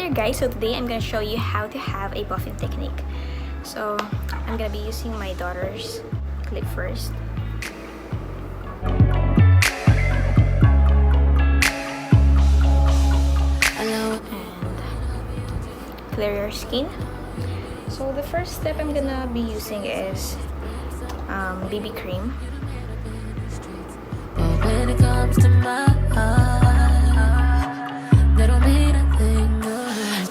there guys, so today I'm gonna show you how to have a buffing technique. So I'm gonna be using my daughter's clip first. And clear your skin. So the first step I'm gonna be using is BB cream. When it comes to my heart, that don't mean a thing.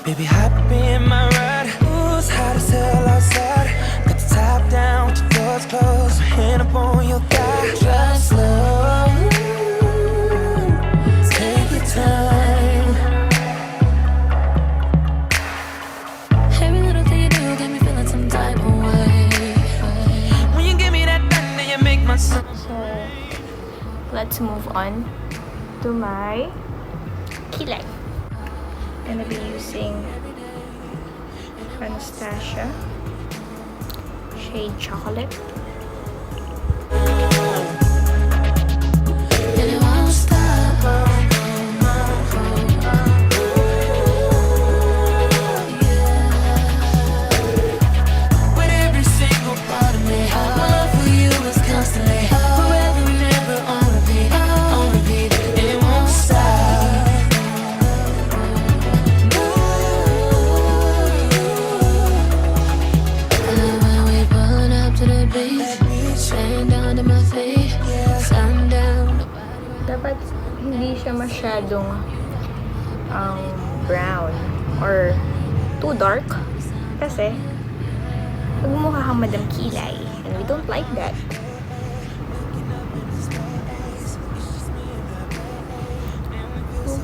Baby, hop in my ride. Who's hot as hell outside? Got the top down with your doors closed. My hand up on your thigh. Drive slow. Take your time. Every little thing you do get me feeling some type of way. When you give me that thunder, you make my soul. So let's move on to my kilay. I'm gonna be using Anastasia shade chocolate. And it won't stop. With every single part of me, my love for you is constantly forever and ever on repeat, on repeat. And it won't stop. I love when we pulling up to the beach, laying down to my feet, sundown. Dapat hindi siya masyadong brown or too dark kasi magmumukha kang Madam Kilay and we don't like that.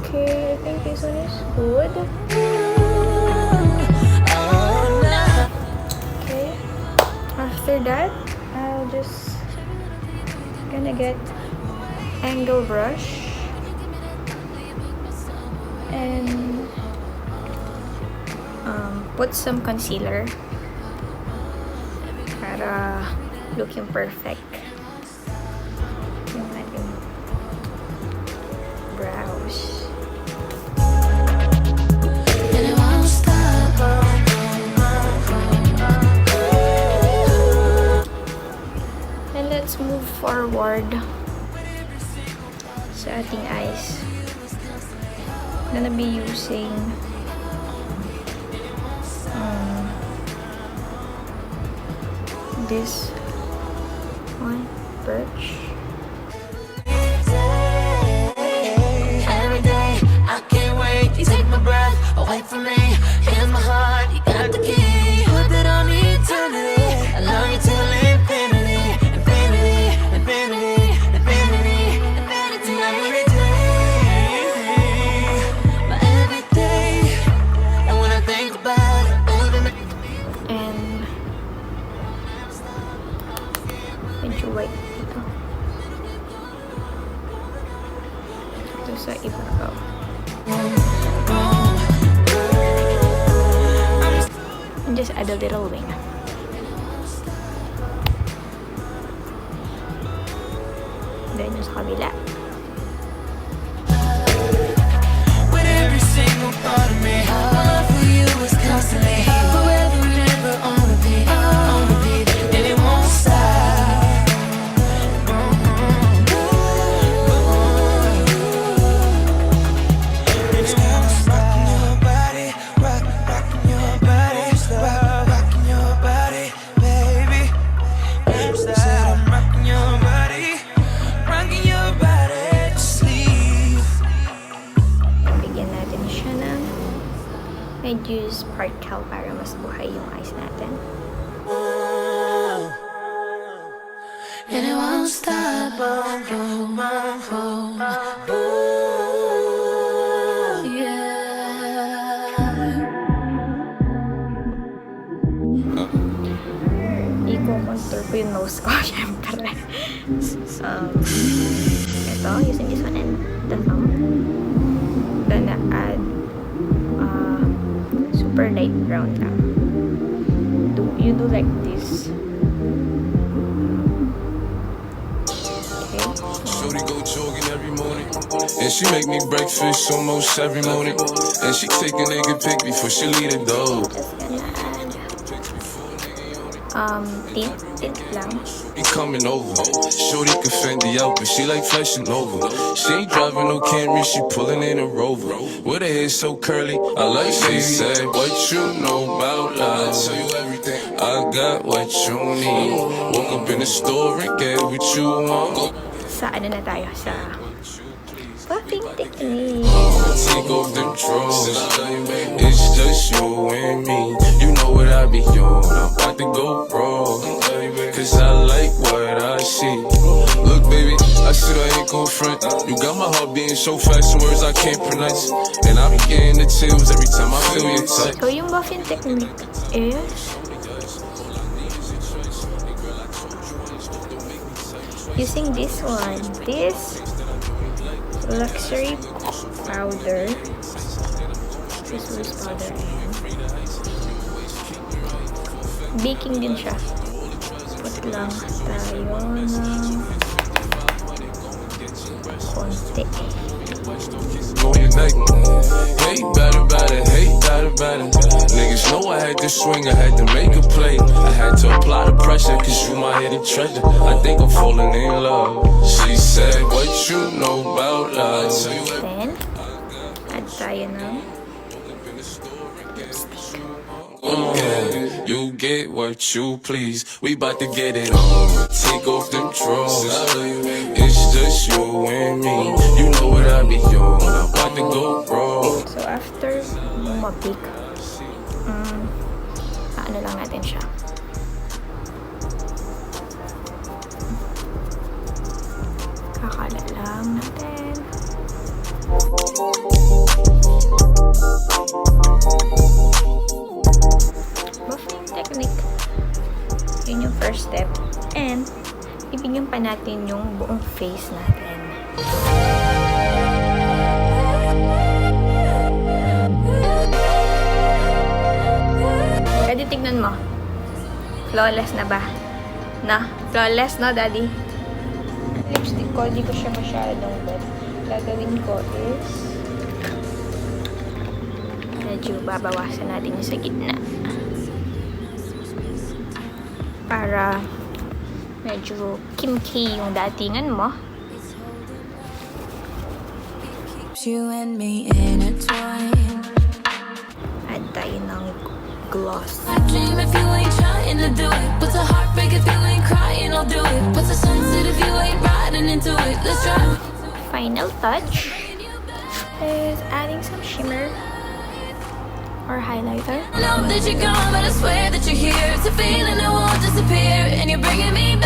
Okay, I think this one is good. Okay, after that I'll just gonna get angle brush and put some concealer para looking perfect yung ating brows. And it won't stop. And let's move forward sa ating eyes. I'm gonna be using this one, Birch. Every day, I can't wait. You take my breath away from me. In my heart, you got the key. Put that on eternity. I love you till infinity, infinity, infinity, infinity, infinity. Every day, my every day. And when I think about it, baby, And medyo white dito. Ito sa ibabaw. And just add a little wing. Then yung sa kabila. with every single part of me, my love for you is constantly forever and ever on repeat, on repeat, and it won't stop. It's rocking your body, rocking your body, rocking your body, baby. Said I'm rocking your body, rocking your body to sleep. Bigyan natin siya ng medyo sparkle para mas buhay yung eyes natin. And it won't stop. I-contour ko yung nose ko, syempre. Ito, using this one and the thumb. Gonna add super light brown lang. You do like this. Okay. Shorty go jogging every morning, and she make me breakfast almost every morning. And she take a nigga pic before she leave the door. Just gonna add tint lang. Be coming over. Shorty can fend the out, but she like flashing over. She ain't driving no Camry, she pulling in a Rover. With her hair so curly, I like she said, what you know about love? I tell you everything. I got what you need. Woke up in the store and get what you want. Sa ano na tayo? Sa buffing technique. Take off them drawers. It's just you and me. You know what I be on. I'm about to go raw. Cause I like what I see. Look, baby, I said I ain't gon' front. You got my heart beating so fast, some words I can't pronounce. And I be getting the chills every time I feel your touch. So yung buffing technique is using this one. This luxury powder. This loose powder. Baking din siya. Put lang tayo ng konti. On your neck. Hate about it, hate about it. Niggas know I had to swing, I had to make a play. I had to apply the pressure, cause you my hidden treasure. I think I'm falling in love. She said, what you know about love? Then, add tayo ng You get what you please. We bout to get it on. Take off them drawers. It's just you and me. You know what I be on. I'm about to go raw. So, after bumabik, ano lang natin siya. Kakalat lang natin. Buffing technique. Yun yung first step. And, ibigyan pa natin yung buong face natin. Daddy, tignan mo. Flawless na ba? Na? Flawless, no, Daddy? Lipstick ko, di ko siya masyadong wet. Gagawin ko is medyo babawasan natin yung sa gitna. Para medyo kimchi yung datingan mo. You and me intertwined. Add tayo ng gloss. I dream if you ain't trying to do it. What's a heartbreak if you ain't crying? I'll do it. What's a sunset if you ain't riding into it? Let's try. Final touch is adding some shimmer or highlighter. I know that you're gone, but I swear that you're here. It's a feeling that won't disappear, and you're bringing me